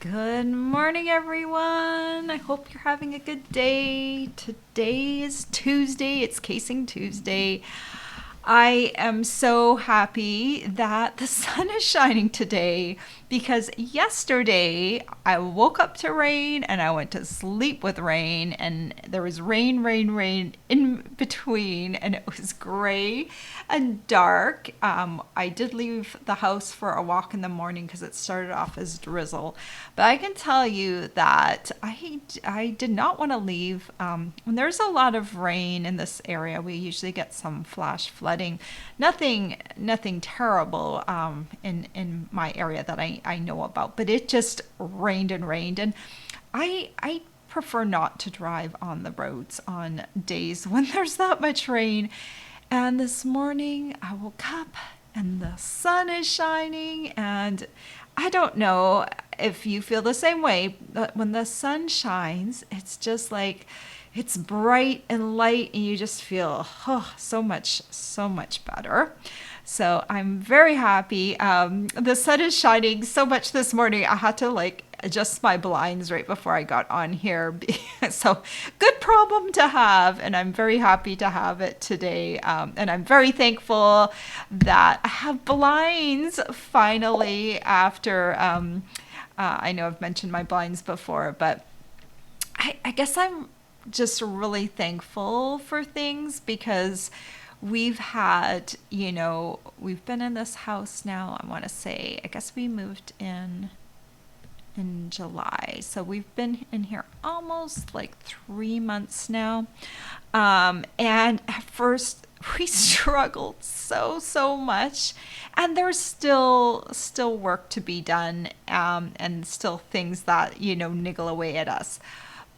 Good morning, everyone. I hope you're having a good day. Today is Tuesday. It's Casing Tuesday. I am so happy that the sun is shining today because yesterday I woke up to rain and I went to sleep with rain, and there was rain in between, and it was gray and dark. I did leave the house for a walk in the morning because it started off as drizzle, but I can tell you that I did not want to leave. When there's a lot of rain in this area, we usually get some flash flooding. Nothing terrible in my area that I know about, but it just rained and rained, and I prefer not to drive on the roads on days when there's that much rain. And this morning I woke up and the sun is shining, and I don't know if you feel the same way, but when the sun shines, it's just like it's bright and light, and you just feel so much better. So I'm very happy. The sun is shining so much this morning. I had to adjust my blinds right before I got on here. So good problem to have, and I'm very happy to have it today. And I'm very thankful that I have blinds finally after. I know I've mentioned my blinds before, but I guess I'm just really thankful for things because we've been in this house now. I want to say, I guess we moved in July. So we've been in here almost like 3 months now. And at first we struggled so much, and there's still work to be done, and still things that, niggle away at us.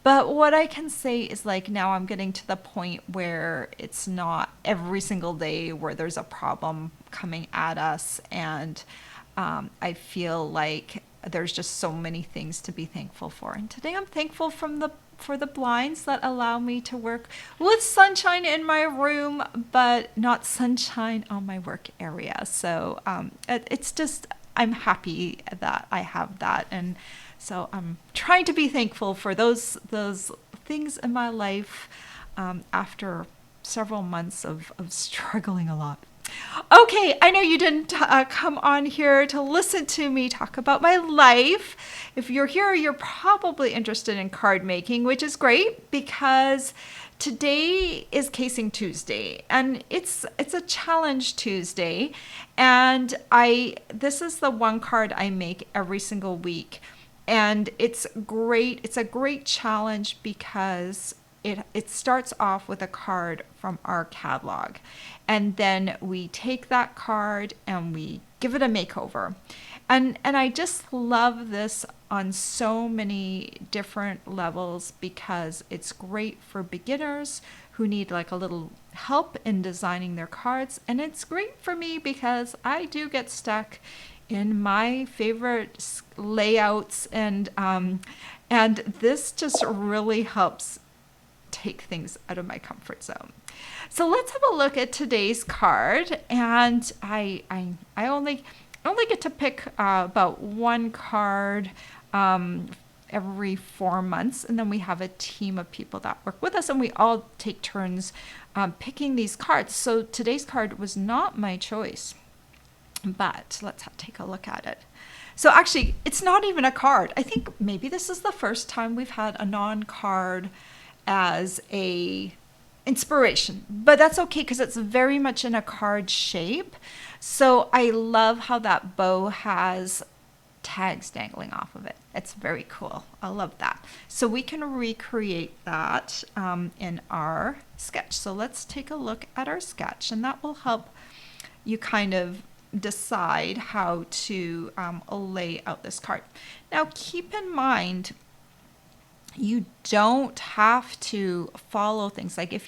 But what I can say is, now I'm getting to the point where it's not every single day where there's a problem coming at us. And I feel like there's just so many things to be thankful for. And today I'm thankful for the blinds that allow me to work with sunshine in my room, but not sunshine on my work area. So it's just, I'm happy that I have that. And so I'm trying to be thankful for those things in my life, after several months of struggling a lot. Okay, I know you didn't come on here to listen to me talk about my life. If you're here, you're probably interested in card making, which is great because today is Casing Tuesday, and it's a challenge Tuesday, and this is the one card I make every single week. And it's great. It's a great challenge because it starts off with a card from our catalog. And then we take that card and we give it a makeover. And I just love this on so many different levels because it's great for beginners who need like a little help in designing their cards. And it's great for me because I do get stuck in my favorite layouts, and this just really helps take things out of my comfort zone. So let's have a look at today's card, and I only get to pick about one card every 4 months, and then we have a team of people that work with us, and we all take turns picking these cards. So today's card was not my choice, but let's take a look at it. So actually, it's not even a card. I think maybe this is the first time we've had a non-card as a inspiration, but that's okay because it's very much in a card shape. So I love how that bow has tags dangling off of it. It's very cool. I love that. So we can recreate that in our sketch. So let's take a look at our sketch, and that will help you kind of decide how to lay out this card. Now keep in mind, you don't have to follow things. Like if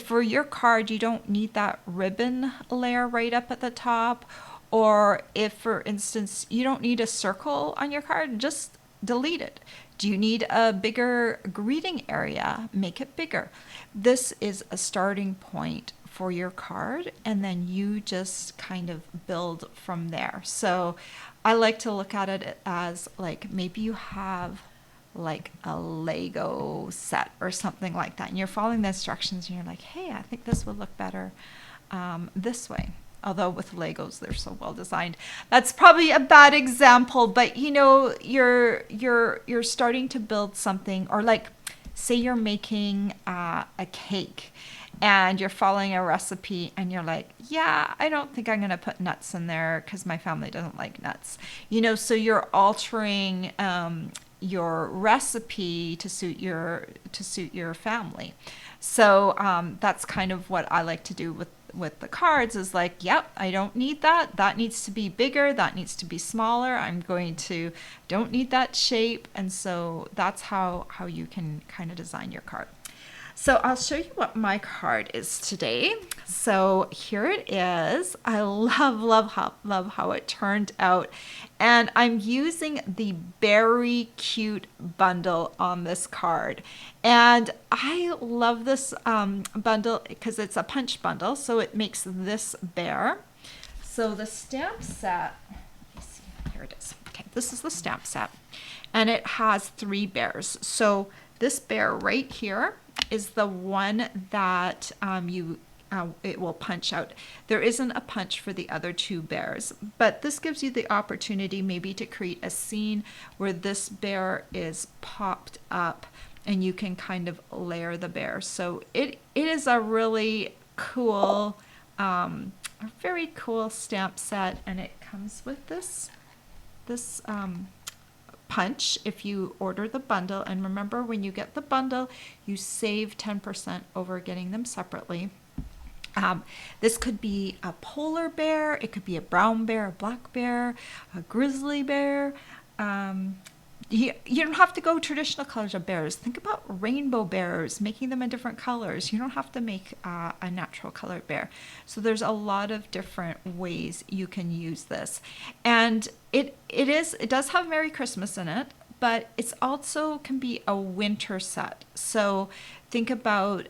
for your card you don't need that ribbon layer right up at the top, or if for instance you don't need a circle on your card, just delete it. Do you need a bigger greeting area? Make it bigger. This is a starting point for your card, and then you just kind of build from there. So I like to look at it as like maybe you have like a Lego set or something like that, and you're following the instructions and you're like, hey, I think this would look better this way. Although with Legos they're so well designed. That's probably a bad example, but you know, you're starting to build something, or like say you're making a cake and you're following a recipe and you're like, yeah, I don't think I'm going to put nuts in there because my family doesn't like nuts. You know, so you're altering your recipe to suit your family. So that's kind of what I like to do with the cards, is like, yep, I don't need that. That needs to be bigger. That needs to be smaller. Don't need that shape. And so that's how you can kind of design your card. So I'll show you what my card is today. So here it is. I love how it turned out. And I'm using the Beary Cute bundle on this card. And I love this bundle because it's a punch bundle. So it makes this bear. So the stamp set, let me see, here it is. Okay, this is the stamp set. And it has 3 bears. So this bear right here is the one that it will punch out. There isn't a punch for the other 2 bears, but this gives you the opportunity maybe to create a scene where this bear is popped up and you can kind of layer the bear. So it is a really cool, a very cool stamp set, and it comes with this punch if you order the bundle. And remember, when you get the bundle, you save 10% over getting them separately. This could be a polar bear, it could be a brown bear, a black bear, a grizzly bear. You don't have to go traditional colors of bears. Think about rainbow bears, making them in different colors. You don't have to make a natural colored bear. So there's a lot of different ways you can use this. And it does have Merry Christmas in it, but it's also can be a winter set. So think about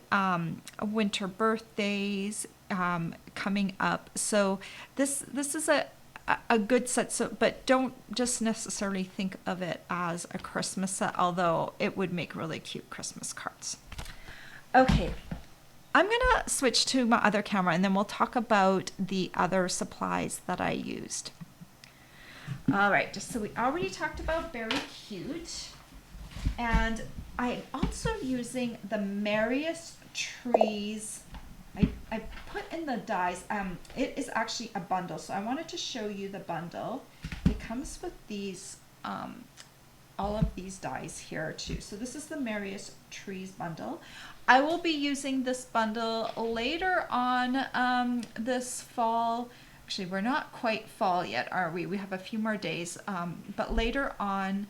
winter birthdays coming up. So this is a good set, so but don't just necessarily think of it as a Christmas set, although it would make really cute Christmas cards. Okay, I'm gonna switch to my other camera and then we'll talk about the other supplies that I used. All right, so we already talked about Beary Cute, and I'm also using the Merriest Trees. I put in the dies. It is actually a bundle, so I wanted to show you the bundle. It comes with these, all of these dies here too. So this is the Merriest Trees bundle. I will be using this bundle later on this fall. Actually, we're not quite fall yet, are we? We have a few more days, but later on,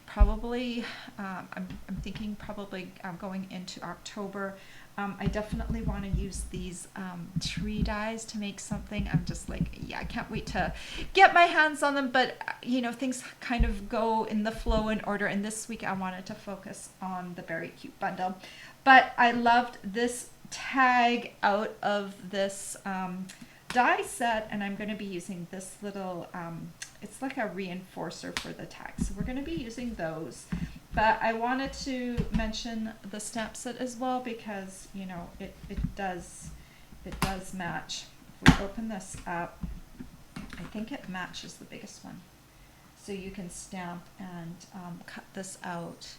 probably, I'm thinking probably going into October. I definitely want to use these tree dies to make something. I'm just like, yeah, I can't wait to get my hands on them, but you know, things kind of go in the flow and order, and this week I wanted to focus on the Beary Cute bundle. But I loved this tag out of this die set, and I'm going to be using this little, it's like a reinforcer for the tag, so we're going to be using those. But I wanted to mention the stamp set as well because, you know, it does match. If we open this up, I think it matches the biggest one. So you can stamp and cut this out,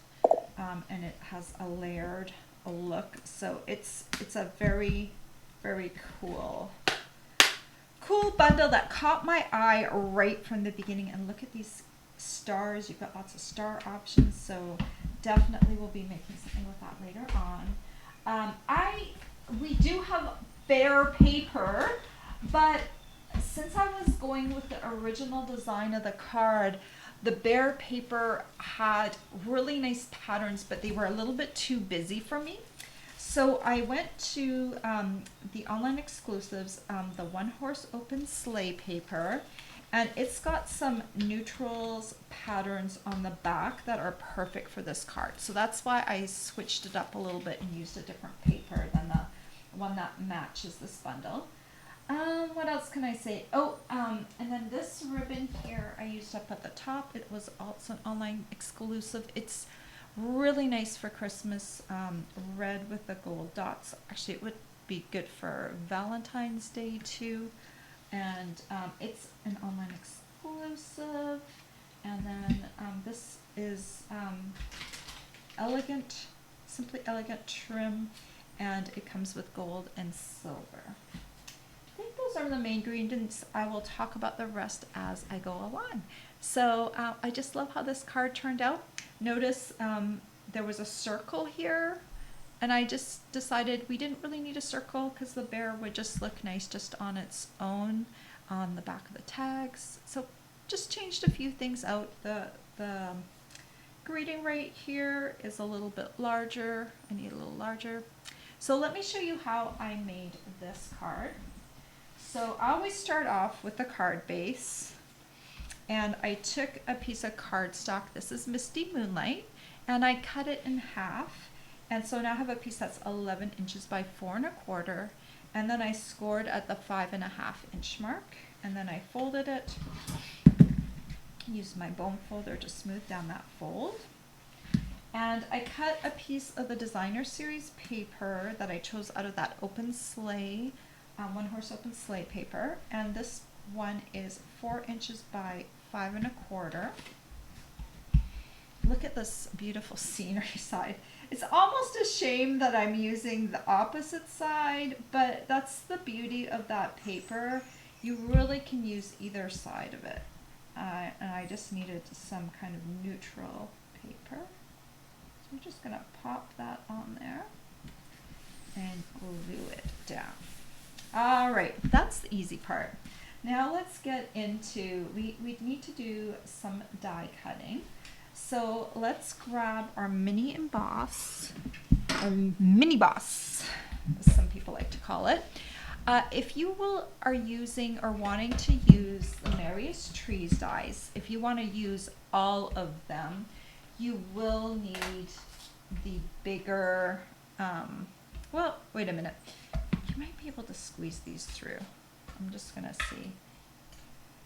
and it has a layered look. So it's a very, very cool bundle that caught my eye right from the beginning. And look at these stars. You've got lots of star options, so definitely we'll be making something with that later on. We do have bear paper, but since I was going with the original design of the card, the bear paper had really nice patterns, but they were a little bit too busy for me. So I went to the online exclusives, the One Horse Open Sleigh paper, and it's got some neutrals patterns on the back that are perfect for this card. So that's why I switched it up a little bit and used a different paper than the one that matches this bundle. What else can I say? Oh, and then this ribbon ribbon here I used up at the top. It was also an online exclusive. It's really nice for Christmas, red with the gold dots. Actually, it would be good for Valentine's Day too. And it's an online exclusive. And then this is elegant, simply elegant trim, and it comes with gold and silver. I think those are the main ingredients. I will talk about the rest as I go along. So I just love how this card turned out. Notice there was a circle here, and I just decided we didn't really need a circle because the bear would just look nice just on its own on the back of the tags. So just changed a few things out. The greeting right here is a little bit larger. I need a little larger. So let me show you how I made this card. So I always start off with the card base, and I took a piece of cardstock. This is Misty Moonlight, and I cut it in half. And so now I have a piece that's 11 inches by 4 1/4, and then I scored at the 5 1/2 inch mark, and then I folded it. Used my bone folder to smooth down that fold. And I cut a piece of the designer series paper that I chose out of that open sleigh, one horse open sleigh paper. And this one is 4 inches by 5 1/4. Look at this beautiful scenery side. It's almost a shame that I'm using the opposite side, but that's the beauty of that paper. You really can use either side of it. And I just needed some kind of neutral paper. So I'm just gonna pop that on there and glue it down. All right, that's the easy part. Now let's get into, we need to do some die cutting. So let's grab our mini emboss, or mini boss, as some people like to call it. If you are using or wanting to use the Merriest Trees dies, if you want to use all of them, you will need the bigger, well, wait a minute. You might be able to squeeze these through. I'm just going to see.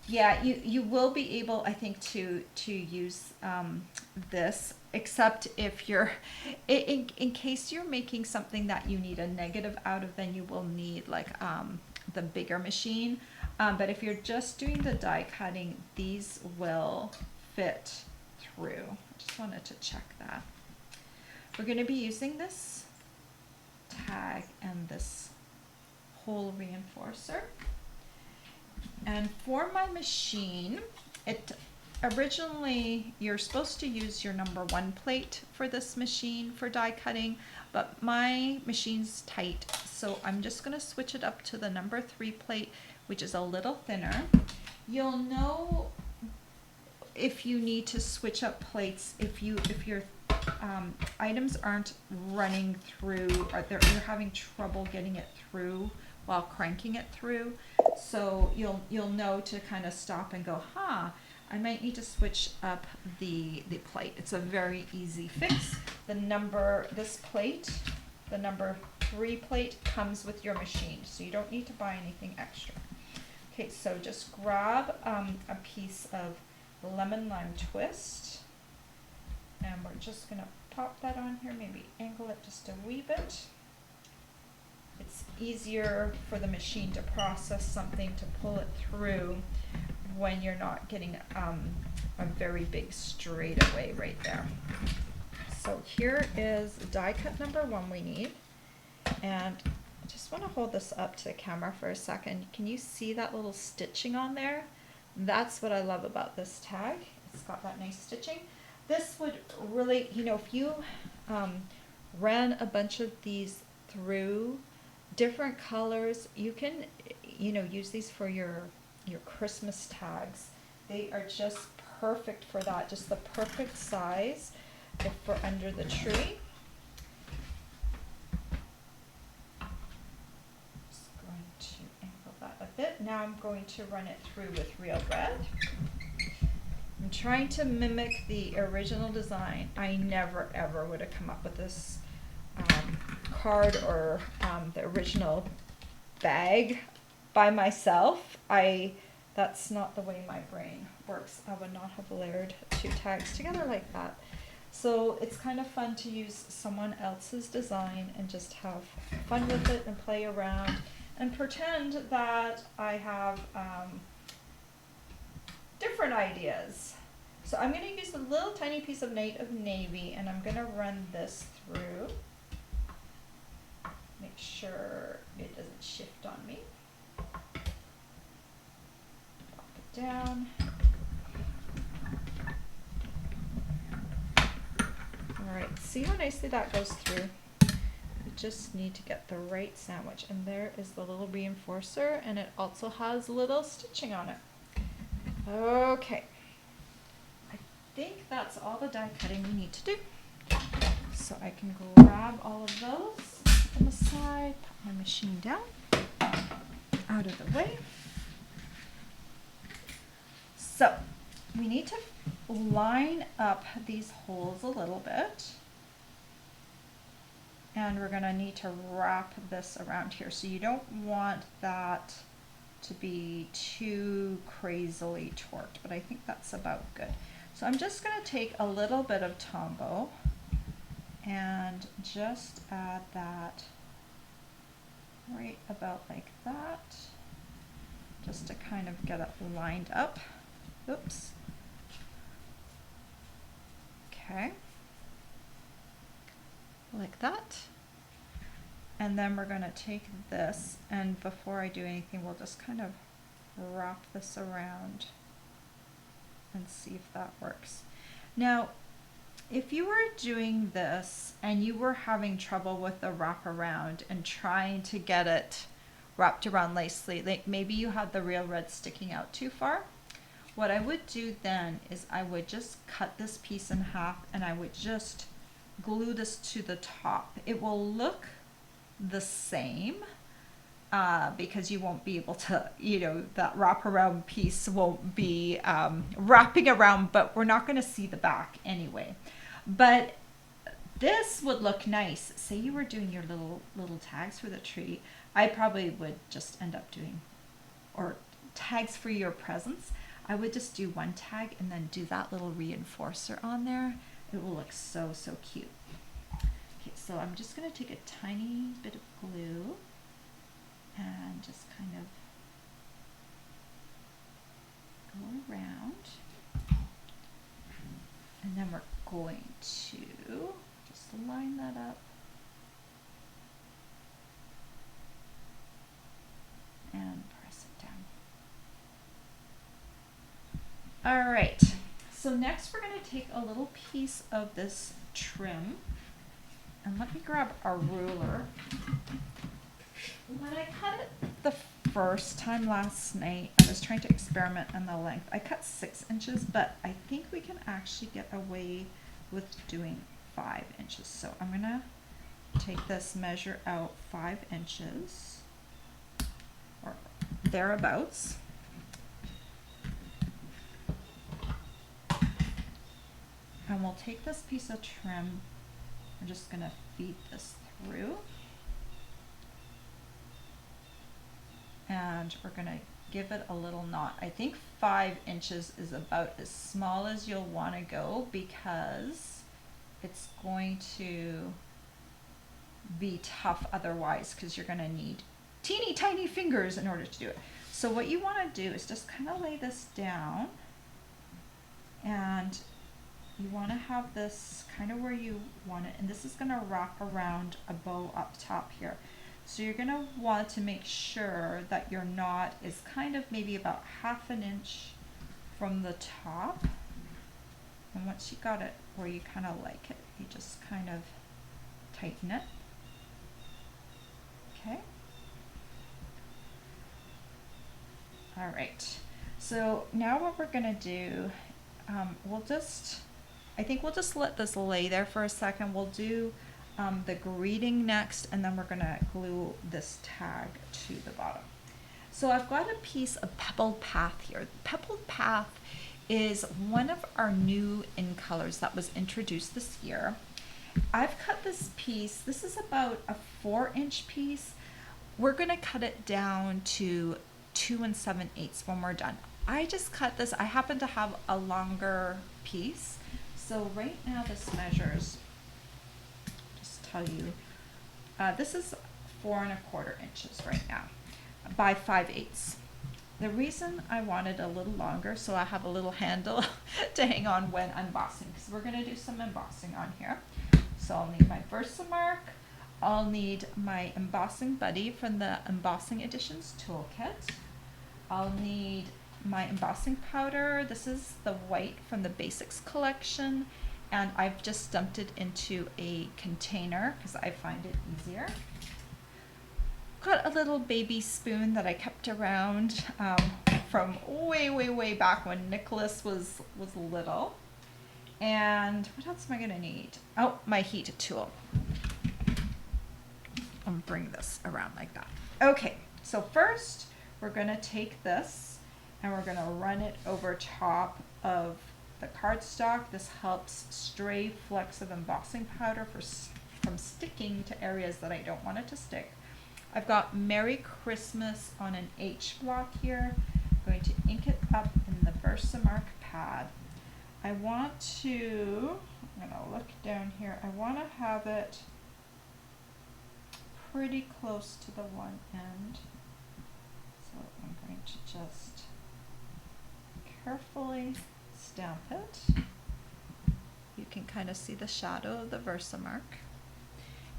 Yeah, you will be able, I think, to use this, except if you're, in case you're making something that you need a negative out of, then you will need like the bigger machine. But if you're just doing the die cutting, these will fit through. I just wanted to check that. We're going to be using this tag and this hole reinforcer. And for my machine, originally you're supposed to use your number 1 plate for this machine for die cutting, but my machine's tight, so I'm just going to switch it up to the number 3 plate, which is a little thinner. You'll know if you need to switch up plates if your items aren't running through, or you're having trouble getting it through while cranking it through. So you'll know to kind of stop and go, I might need to switch up the plate. It's a very easy fix. This plate, the number 3 plate, comes with your machine, so you don't need to buy anything extra. Okay, so just grab a piece of lemon lime twist, and we're just gonna pop that on here, maybe angle it just a wee bit. It's easier for the machine to process something, to pull it through when you're not getting a very big straightaway right there. So here is die cut number 1 we need. And I just want to hold this up to the camera for a second. Can you see that little stitching on there? That's what I love about this tag. It's got that nice stitching. This would really, if you ran a bunch of these through different colors, you can, use these for your Christmas tags. They are just perfect for that, just the perfect size for under the tree. Just going to angle that a bit. Now I'm going to run it through with Real Red. I'm trying to mimic the original design. I never ever would have come up with this card or the original bag by myself. that's not the way my brain works. I would not have layered two tags together like that. So it's kind of fun to use someone else's design and just have fun with it and play around and pretend that I have different ideas. So I'm going to use a little tiny piece of native navy and I'm going to run this through. Make sure it doesn't shift on me. Pop it down. Alright, see how nicely that goes through? You just need to get the right sandwich. And there is the little reinforcer, and it also has little stitching on it. Okay. I think that's all the die cutting we need to do. So I can grab all of those, put them aside, put my machine down, out of the way. So we need to line up these holes a little bit. And we're going to need to wrap this around here. So you don't want that to be too crazily torqued, but I think that's about good. So I'm just going to take a little bit of Tombow and just add that right about like that, just to kind of get it lined up. Oops. Okay. Like that. And then we're going to take this, and before I do anything, we'll just kind of wrap this around and see if that works. Now, if you were doing this and you were having trouble with the wrap around and trying to get it wrapped around nicely, like maybe you had the real red sticking out too far, what I would do then is I would just cut this piece in half and I would just glue this to the top. It will look the same because you won't be able to, you know, that wraparound piece won't be wrapping around, but we're not going to see the back anyway. But this would look nice. Say you were doing your little tags for the tree. I probably would just end up doing, or tags for your presents. I would just do one tag and then do that little reinforcer on there. It will look so, so cute. Okay, so I'm just going to take a tiny bit of glue and just kind of go around. And then we're going to just line that up. And press it down. All right, so next we're going to take a little piece of this trim, and let me grab our ruler. When I cut it the first time last night, I was trying to experiment on the length. I cut 6 inches, but I think we can actually get away with doing 5 inches. So I'm going to take this, measure out 5 inches, or thereabouts. And we'll take this piece of trim, we're just going to feed this through. And we're going to give it a little knot. I think 5 inches is about as small as you'll want to go because it's going to be tough otherwise, because you're going to need teeny tiny fingers in order to do it. So what you want to do is just kind of lay this down, and you want to have this kind of where you want it, and this is going to wrap around a bow up top here. So you're going to want to make sure that your knot is kind of maybe about 1/2 inch from the top. And once you got it where you kind of like it, you just kind of tighten it. Okay. All right. So now what we're going to do, I think we'll just let this lay there for a second. We'll do the greeting next, and then we're going to glue this tag to the bottom. So I've got a piece of Pebbled Path here. Pebbled Path is one of our new in colors that was introduced this year. I've cut this piece. This is about a 4-inch piece. We're going to cut it down to 2 7/8 when we're done. I just cut this. I happen to have a longer piece. So right now this measures, just tell you, this is 4¼ inches right now by 5/8. The reason I wanted a little longer, so I have a little handle to hang on when embossing, because we're gonna do some embossing on here. So I'll need my Versamark, I'll need my embossing buddy from the Embossing Editions toolkit. I'll need my embossing powder. This is the white from the Basics collection, and I've just dumped it into a container because I find it easier. Got a little baby spoon that I kept around from way back when Nicholas was little. And what else am I gonna need? Oh, my heat tool. I'll bring this around like that. Okay, so first we're gonna take this and we're gonna run it over top of the cardstock. This helps stray flecks of embossing powder from sticking to areas that I don't want it to stick. I've got Merry Christmas on an H block here. I'm going to ink it up in the Versamark pad. I want to, I'm gonna look down here, I wanna have it pretty close to the one end. So I'm going to just carefully stamp it. You can kind of see the shadow of the Versamark.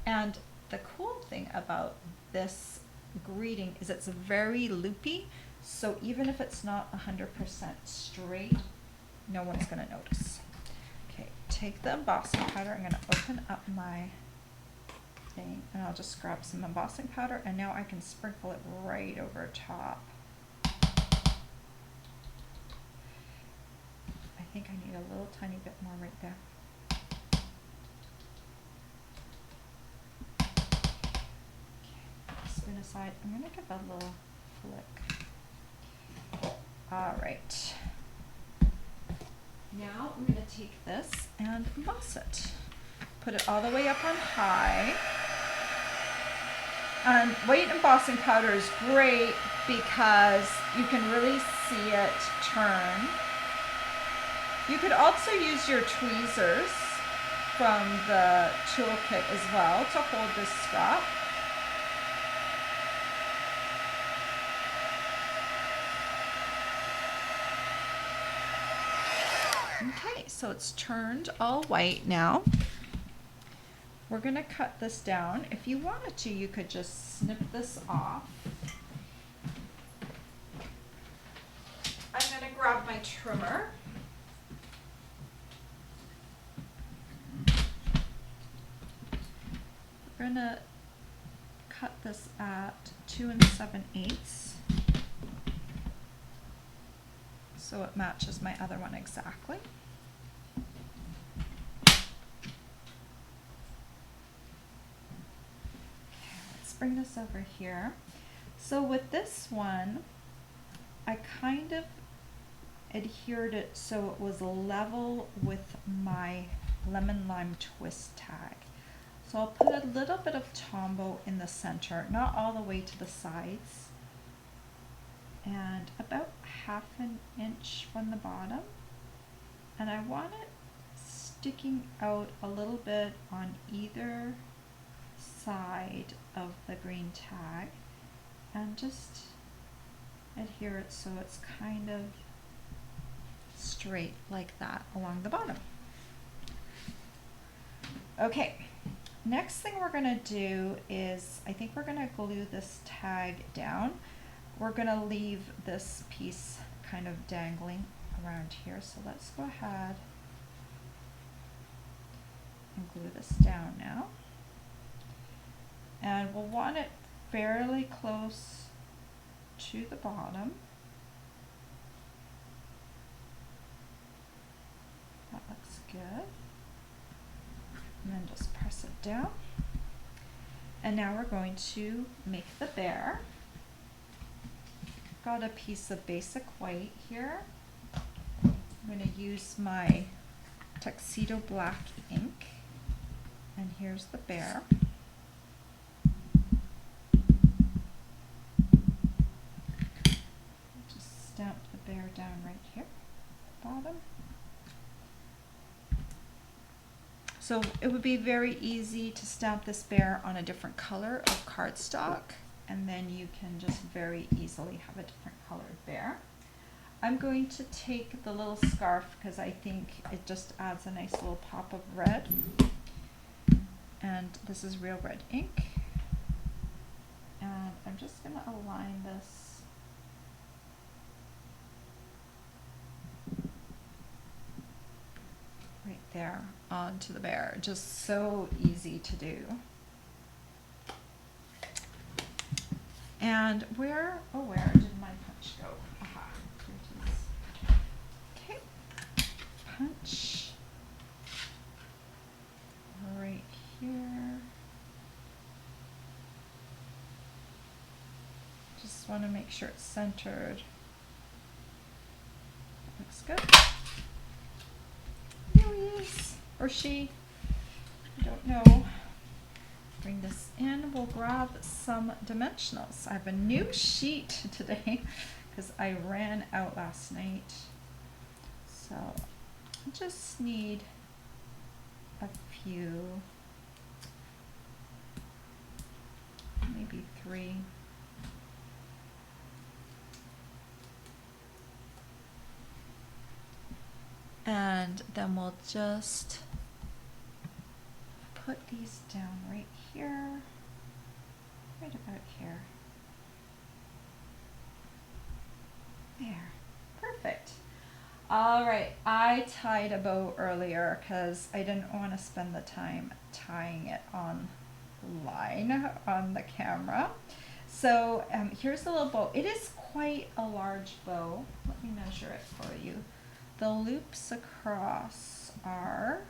And the cool thing about this greeting is it's very loopy, so even if it's not 100% straight, no one's gonna notice. Okay, take the embossing powder. I'm gonna open up my thing and I'll just grab some embossing powder, and now I can sprinkle it right over top. I think I need a little tiny bit more right there. Spin aside. I'm going to give a little flick. All right. Now I'm going to take this and emboss it. Put it all the way up on high. White embossing powder is great because you can really see it turn. You could also use your tweezers from the toolkit as well to hold this scrap. Okay, so it's turned all white now. We're going to cut this down. If you wanted to, you could just snip this off. I'm going to grab my trimmer. We're going to cut this at 2 7/8 so it matches my other one exactly. Bring this over here. So with this one, I kind of adhered it so it was level with my lemon lime twist tag. So I'll put a little bit of Tombow in the center, not all the way to the sides, and about 1/2 inch from the bottom. And I want it sticking out a little bit on either side of the green tag, and just adhere it so it's kind of straight like that along the bottom. Okay, next thing we're going to do is I think we're going to glue this tag down. We're going to leave this piece kind of dangling around here, so let's go ahead and glue this down now. And we'll want it fairly close to the bottom. That looks good. And then just press it down. And now we're going to make the bear. Got a piece of basic white here. I'm going to use my tuxedo black ink. And here's the bear. Stamp the bear down right here, bottom. So it would be very easy to stamp this bear on a different color of cardstock, and then you can just very easily have a different colored bear. I'm going to take the little scarf because I think it just adds a nice little pop of red. And this is real red ink. And I'm just going to align this right there onto the bear. Just so easy to do. And where did my punch go? Aha, here it is. Okay, punch right here. Just want to make sure it's centered. Looks good. There he is, or she, I don't know. Bring this in, we'll grab some dimensionals. I have a new sheet today because I ran out last night. So I just need a few, maybe 3. And then we'll just put these down right here, right about here. There, perfect. All right, I tied a bow earlier because I didn't want to spend the time tying it online on the camera. So here's the little bow. It is quite a large bow. Let me measure it for you. The loops across are,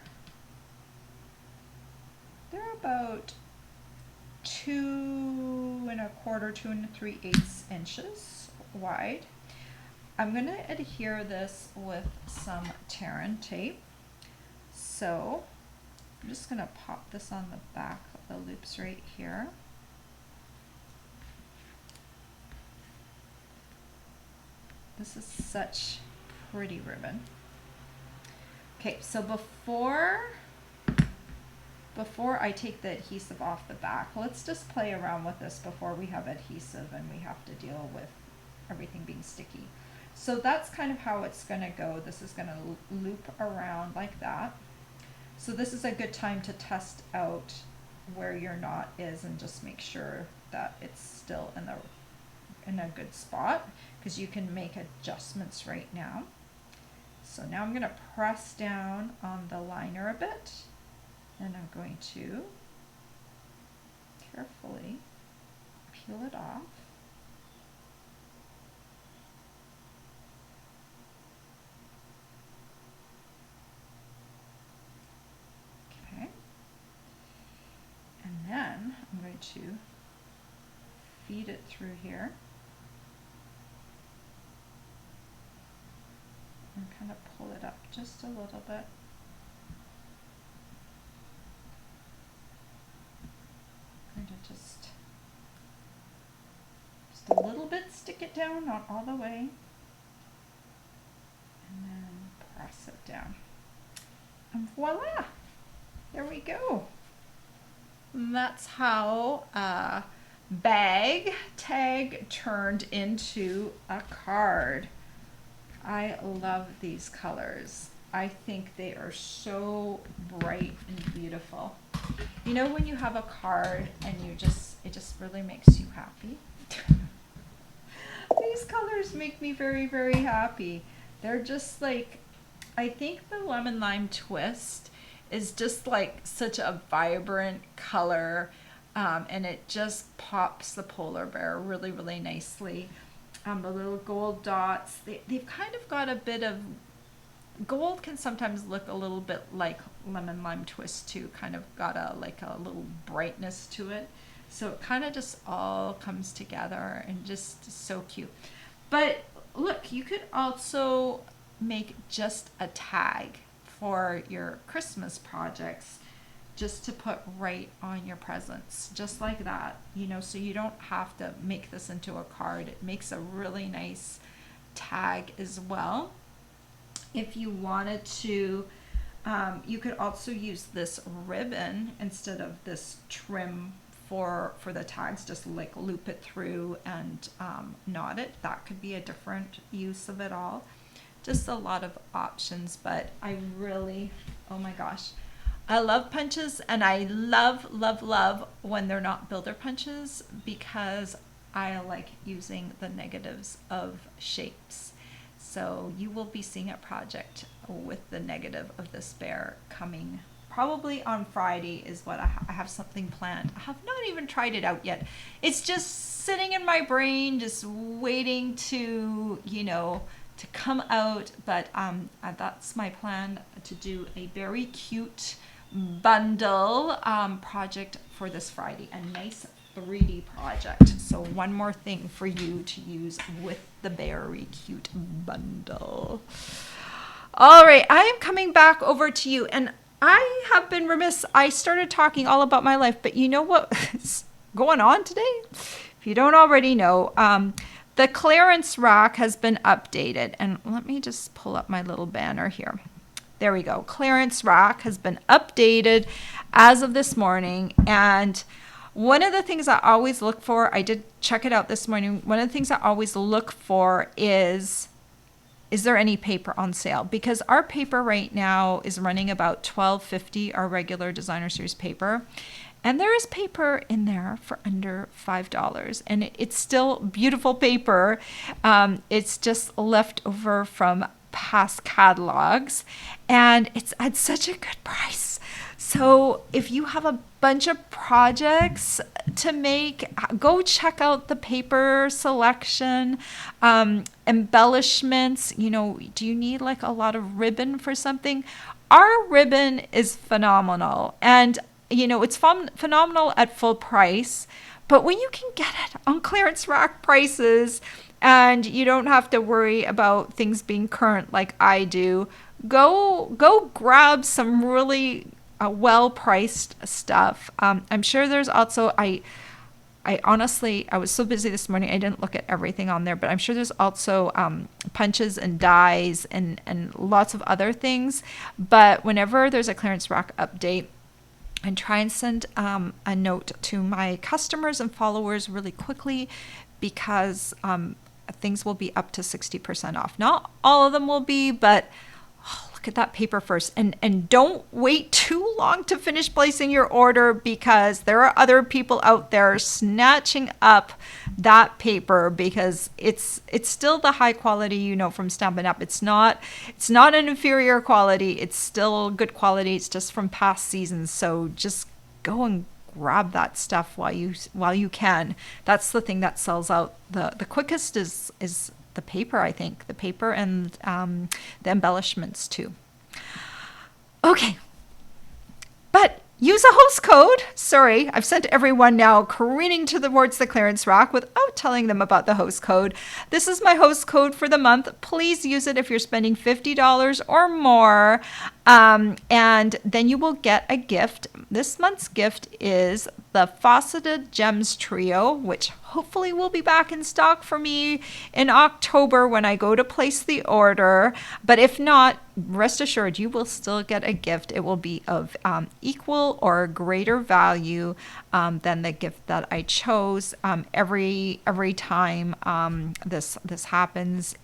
they're about 2 1/4, 2 3/8 inches wide. I'm going to adhere this with some Terran tape. So I'm just going to pop this on the back of the loops right here. This is such pretty ribbon. Okay, so before I take the adhesive off the back, let's just play around with this before we have adhesive and we have to deal with everything being sticky. So that's kind of how it's going to go. This is going to loop around like that. So this is a good time to test out where your knot is and just make sure that it's still in a good spot, because you can make adjustments right now. So now I'm going to press down on the liner a bit, and I'm going to carefully peel it off. Okay. And then I'm going to feed it through here and kind of pull it up just a little bit. I'm going to just a little bit stick it down, not all the way, and then press it down. And voila! There we go. And that's how a bag tag turned into a card. I love these colors. I think they are so bright and beautiful. You know when you have a card and it just really makes you happy? These colors make me very, very happy. They're just like, I think the lemon lime twist is just like such a vibrant color, and it just pops the polar bear really, really nicely. The little gold dots, they've kind of got a bit of, gold can sometimes look a little bit like lemon lime twist too, kind of got a little brightness to it. So it kind of just all comes together and just so cute. But look, you could also make just a tag for your Christmas projects, just to put right on your presents, just like that, you know, so you don't have to make this into a card. It makes a really nice tag as well. If you wanted to, you could also use this ribbon instead of this trim for the tags. Just like loop it through and knot it. That could be a different use of it all. Just a lot of options, but I really, oh my gosh, I love punches, and I love when they're not builder punches, because I like using the negatives of shapes. So you will be seeing a project with the negative of this bear coming probably on Friday is what I have something planned. I have not even tried it out yet. It's just sitting in my brain, just waiting to, to come out. But that's my plan, to do a very cute bundle project for this Friday. A nice 3D project. So one more thing for you to use with the very cute bundle. All right, I am coming back over to you, and I have been remiss. I started talking all about my life, but you know what's going on today? If you don't already know, the clearance rack has been updated. And let me just pull up my little banner here. There we go. Clearance rack has been updated as of this morning. And one of the things I always look for, I did check it out this morning. One of the things I always look for is there any paper on sale? Because our paper right now is running about $12.50, our regular designer series paper. And there is paper in there for under $5. And it's still beautiful paper. It's just left over from past catalogs. And it's at such a good price. So if you have a bunch of projects to make, go check out the paper selection, embellishments. Do you need like a lot of ribbon for something? Our ribbon is phenomenal. And, it's phenomenal at full price. But when you can get it on clearance rack prices and you don't have to worry about things being current like I do, go grab some really well-priced stuff. I'm sure there's also, I honestly, I was so busy this morning, I didn't look at everything on there, but I'm sure there's also punches and dies and lots of other things. But whenever there's a clearance rack update, I try and send a note to my customers and followers really quickly, because things will be up to 60% off. Not all of them will be, but look at that paper first, and don't wait too long to finish placing your order, because there are other people out there snatching up that paper, because it's still the high quality, from Stampin' Up. It's not an inferior quality. It's still good quality. It's just from past seasons. So just go and grab that stuff while you can. That's the thing that sells out the quickest is the paper, I think. The paper and the embellishments too. Okay. But use a host code. Sorry, I've sent everyone now careening towards the clearance rack without telling them about the host code. This is my host code for the month. Please use it if you're spending $50 or more. And then you will get a gift. This month's gift is the Faceted Gems Trio, which hopefully will be back in stock for me in October when I go to place the order. But if not, rest assured, you will still get a gift. It will be of equal or greater value than the gift that I chose. Every time this happens,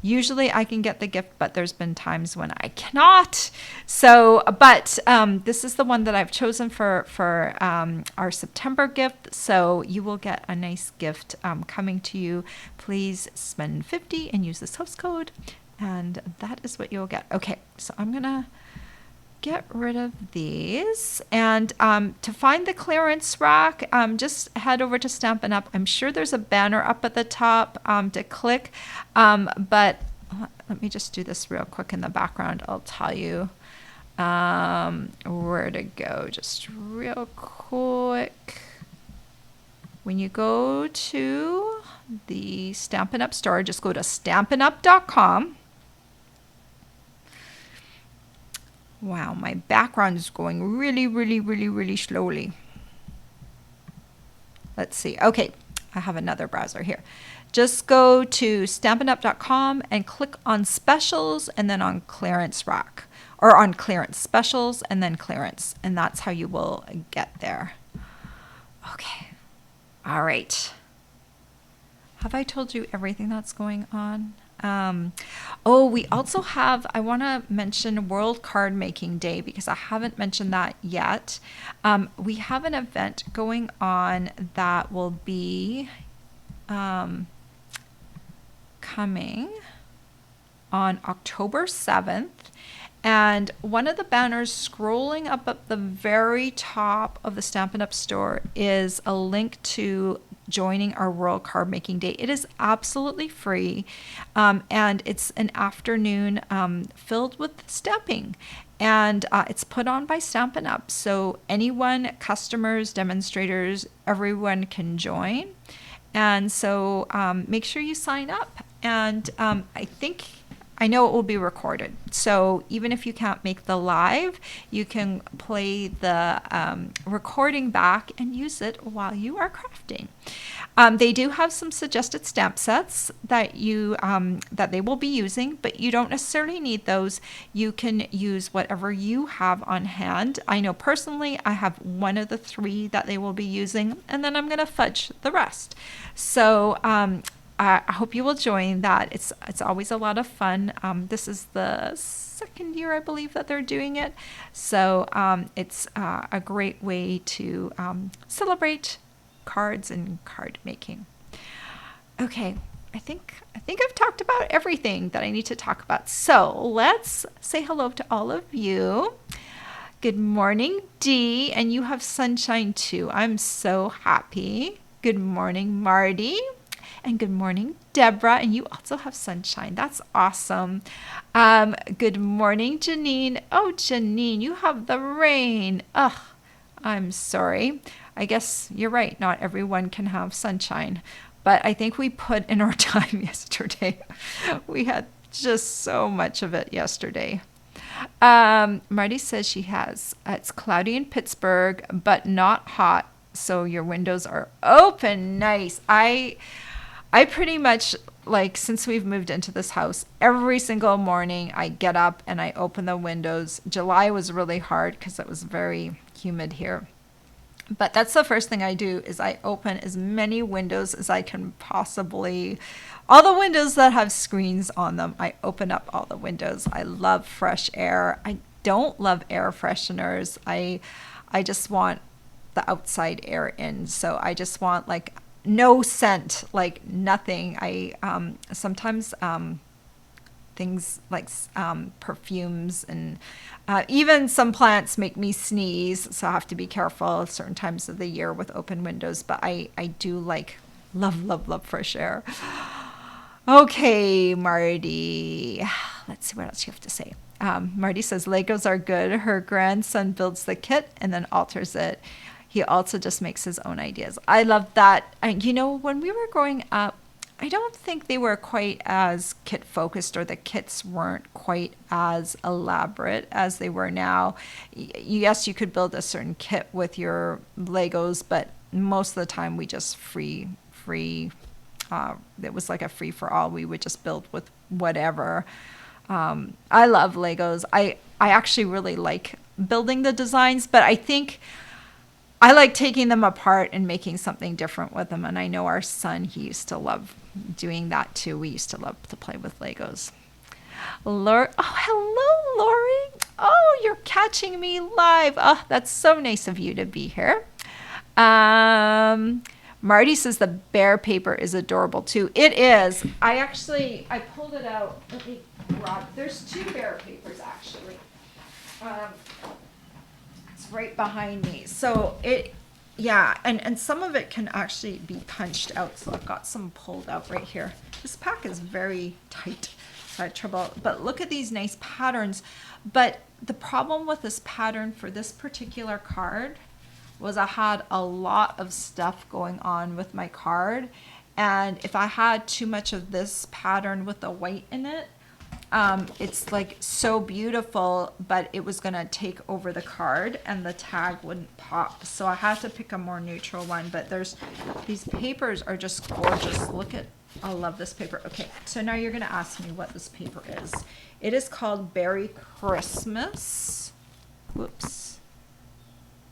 usually I can get the gift, but there's been times when I cannot. So, but this is the one that I've chosen for our September gift. So you will get a nice gift coming to you. Please spend $50 and use this host code, and that is what you'll get. Okay, so I'm gonna get rid of these, and to find the clearance rack, just head over to Stampin' Up. I'm sure there's a banner up at the top to click, but let me just do this real quick in the background. I'll tell you where to go just real quick. When you go to the Stampin' Up store, just go to stampinup.com. Wow, my background is going really slowly. Let's see. Okay, I have another browser here. just go to stampinup.com and click on specials and then on clearance rack, or on clearance, specials and then clearance. And that's how you will get there. Okay. All right. Have I told you everything that's going on? We also have, I want to mention World Card Making Day because I haven't mentioned that yet. We have an event going on that will be coming on October 7th. And one of the banners scrolling up at the very top of the Stampin' Up! Store is a link to joining our World Card Making Day. It is absolutely free, and it's an afternoon filled with stamping. And it's put on by Stampin' Up! So anyone, customers, demonstrators, everyone can join. And so make sure you sign up. And I know it will be recorded. So even if you can't make the live, you can play the recording back and use it while you are crafting. They do have some suggested stamp sets that that they will be using, but you don't necessarily need those. You can use whatever you have on hand. I know personally I have one of the 3 that they will be using, and then I'm going to fudge the rest. So I hope you will join that. It's always a lot of fun. This is the 2nd year, I believe, that they're doing it. So it's a great way to celebrate cards and card making. Okay, I think I've talked about everything that I need to talk about. So let's say hello to all of you. Good morning, Dee, and you have sunshine too. I'm so happy. Good morning, Marty. And good morning, Deborah. And you also have sunshine. That's awesome. Good morning, Janine. Oh, Janine, you have the rain. Ugh, I'm sorry. I guess you're right. Not everyone can have sunshine. But I think we put in our time yesterday. We had just so much of it yesterday. Marty says she has. It's cloudy in Pittsburgh, but not hot. So your windows are open. Nice. I pretty much, since we've moved into this house, every single morning I get up and I open the windows. July was really hard because it was very humid here. But that's the first thing I do is I open as many windows as I can possibly. All the windows that have screens on them, I open up all the windows. I love fresh air. I don't love air fresheners. I just want the outside air in. So I just want no scent, nothing. I sometimes things like perfumes and even some plants make me sneeze, so I have to be careful at certain times of the year with open windows. But I do love fresh air. Okay, Marty, let's see what else you have to say. Marty says Legos are good. Her grandson builds the kit and then alters it. He also just makes his own ideas. I love that. And when we were growing up, I don't think they were quite as kit focused, or the kits weren't quite as elaborate as they were now. Yes, you could build a certain kit with your Legos, but most of the time we just free. It was like a free for all. We would just build with whatever. I love Legos. I actually really like building the designs, but I think I like taking them apart and making something different with them. And I know our son, he used to love doing that too. We used to love to play with Legos. Oh, hello, Lori. Oh, you're catching me live. Oh, that's so nice of you to be here. Marty says the bear paper is adorable too. It is. I pulled it out. Let me grab. There's 2 bear papers actually. Right behind me. So and some of it can actually be punched out. So I've got some pulled out right here. This pack is very tight. I had trouble, but look at these nice patterns. But the problem with this pattern for this particular card was I had a lot of stuff going on with my card. And if I had too much of this pattern with the white in it, it's so beautiful, but it was gonna take over the card and the tag wouldn't pop. So I had to pick a more neutral one. But these papers are just gorgeous. Look at I love this paper. Okay, so now you're gonna ask me what this paper is. It is called Beary Christmas. Whoops.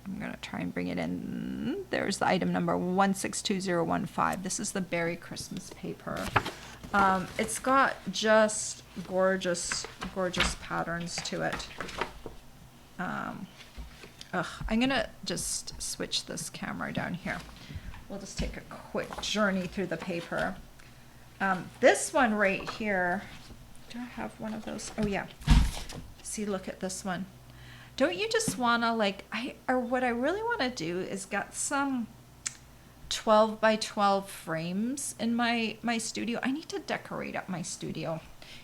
I'm gonna try and bring it in. There's the item number 162015. This is the Beary Christmas paper. It's got just gorgeous, gorgeous patterns to it. I'm gonna just switch this camera down here. We'll just take a quick journey through the paper. This one right here, do I have one of those? Oh yeah. See, look at this one. Don't you just wanna what I really wanna do is get some 12 by 12 frames in my studio. I need to decorate up my studio.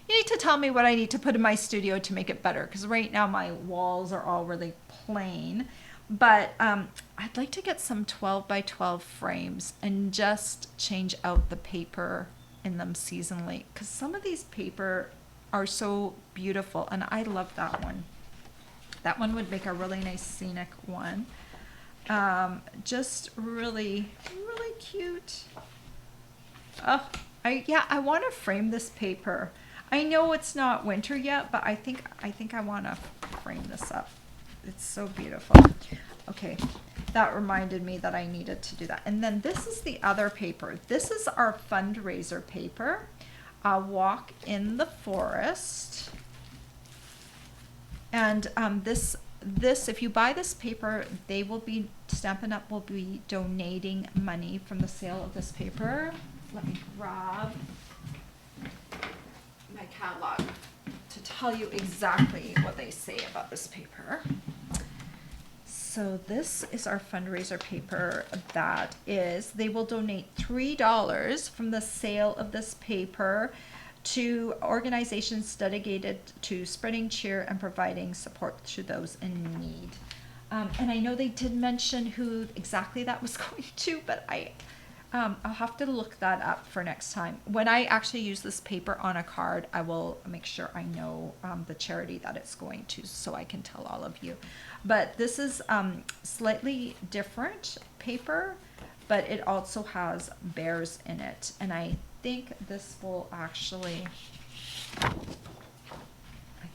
You need to tell me what I need to put in my studio to make it better, because right now my walls are all really plain. But I'd like to get some 12 by 12 frames and just change out the paper in them seasonally, because some of these paper are so beautiful, and I love that one. That one would make a really nice scenic one. Just really, really cute. Oh, I want to frame this paper. I know it's not winter yet, but I think I want to frame this up. It's so beautiful. Okay, that reminded me that I needed to do that. And then this is the other paper. This is our fundraiser paper. Walk in the Forest. And this, if you buy this paper, they will be, Stampin' Up! Will be donating money from the sale of this paper. Let me grab my catalog to tell you exactly what they say about this paper. So this is our fundraiser paper. That is, they will donate $3 from the sale of this paper to organizations dedicated to spreading cheer and providing support to those in need. And I know they did mention who exactly that was going to, but I'll have to look that up for next time. When I actually use this paper on a card, I will make sure I know the charity that it's going to, so I can tell all of you. But this is slightly different paper, but it also has bears in it. And I think this will actually, I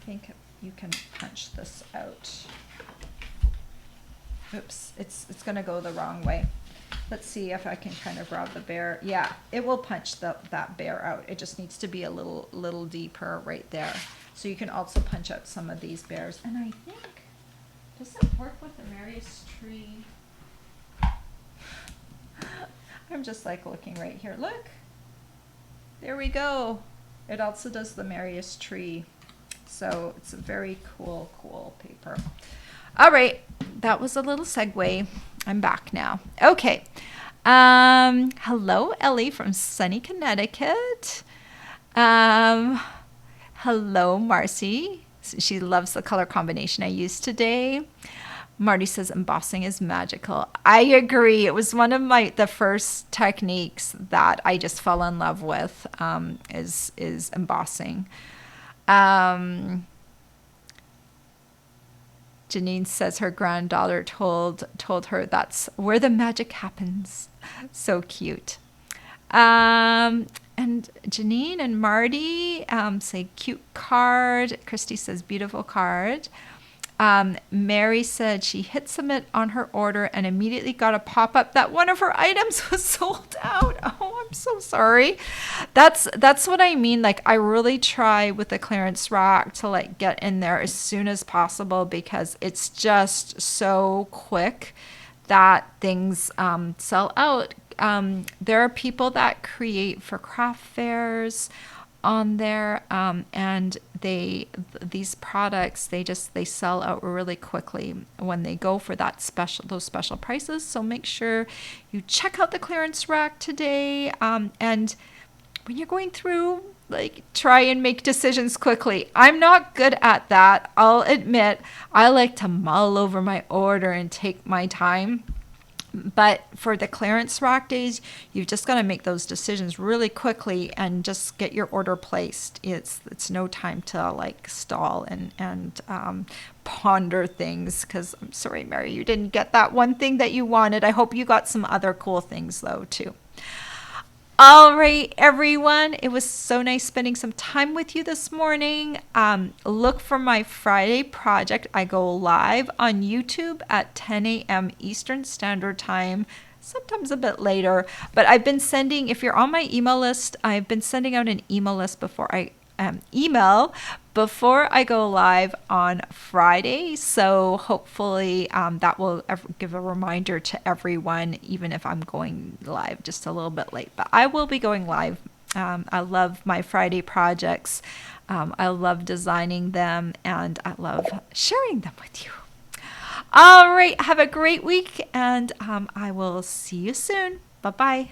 think you can punch this out. Oops, it's gonna go the wrong way. Let's see if I can kind of grab the bear. Yeah, it will punch that bear out. It just needs to be a little deeper right there. So you can also punch out some of these bears. And I think, does it work with the Merriest Tree? I'm just like looking right here. Look, there we go. It also does the Merriest Tree. So it's a very cool paper. All right, that was a little segue. I'm back now. Okay. Hello, Ellie from sunny Connecticut. Hello, Marcy. She loves the color combination I used today. Marty says embossing is magical. I agree. It was one of the first techniques that I just fell in love with, is embossing. Janine says her granddaughter told her that's where the magic happens. So cute. And Janine and Marty say cute card. Christy says beautiful card. Mary said she hit submit on her order and immediately got a pop-up that one of her items was sold out. Oh, I'm so sorry. That's what I mean. Like, I really try with the clearance rack to get in there as soon as possible, because it's just so quick that things sell out. There are people that create for craft fairs on there, and these products, they sell out really quickly when they go for those special prices. So make sure you check out the clearance rack today, and when you're going through, try and make decisions quickly. I'm not good at that, I'll admit. I like to mull over my order and take my time. But for the clearance rack days, you've just got to make those decisions really quickly and just get your order placed. It's no time to stall and ponder things, because I'm sorry, Mary, you didn't get that one thing that you wanted. I hope you got some other cool things though too. All right, everyone. It was so nice spending some time with you this morning. Look for my Friday project. I go live on YouTube at 10 a.m. Eastern Standard Time, sometimes a bit later. But I've been sending, if you're on my email list, I've been sending out an email list before I go live on Friday. So hopefully that will give a reminder to everyone, even if I'm going live just a little bit late. But I will be going live. I love my Friday projects. I love designing them, and I love sharing them with you. All right. Have a great week, and I will see you soon. Bye-bye.